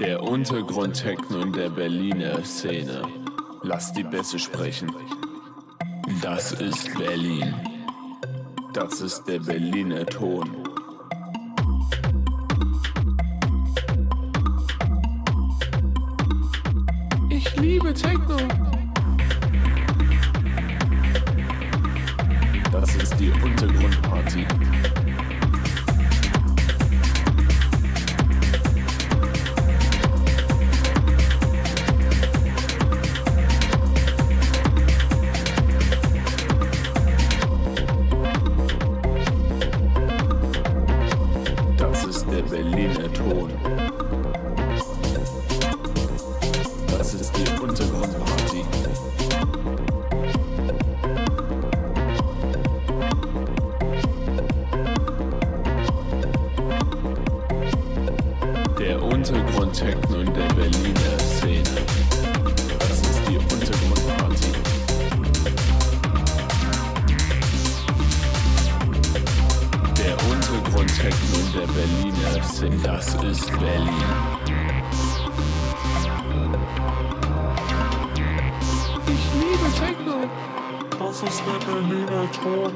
Der Untergrund-Techno in der Berliner Szene. Lass die Bässe sprechen. Das ist Berlin. Das ist der Berliner Ton. Ich liebe Techno. Das ist die Untergrundparty. Das ist der Berliner Ton. Das ist die Untergrundparty. Der Untergrund-Techno in der Berliner Szene. Das ist die Untergrundparty. Der Untergrund-Techno in der Berliner Szene. Das ist Berlin. Ich liebe Techno. Das ist der Berliner Ton.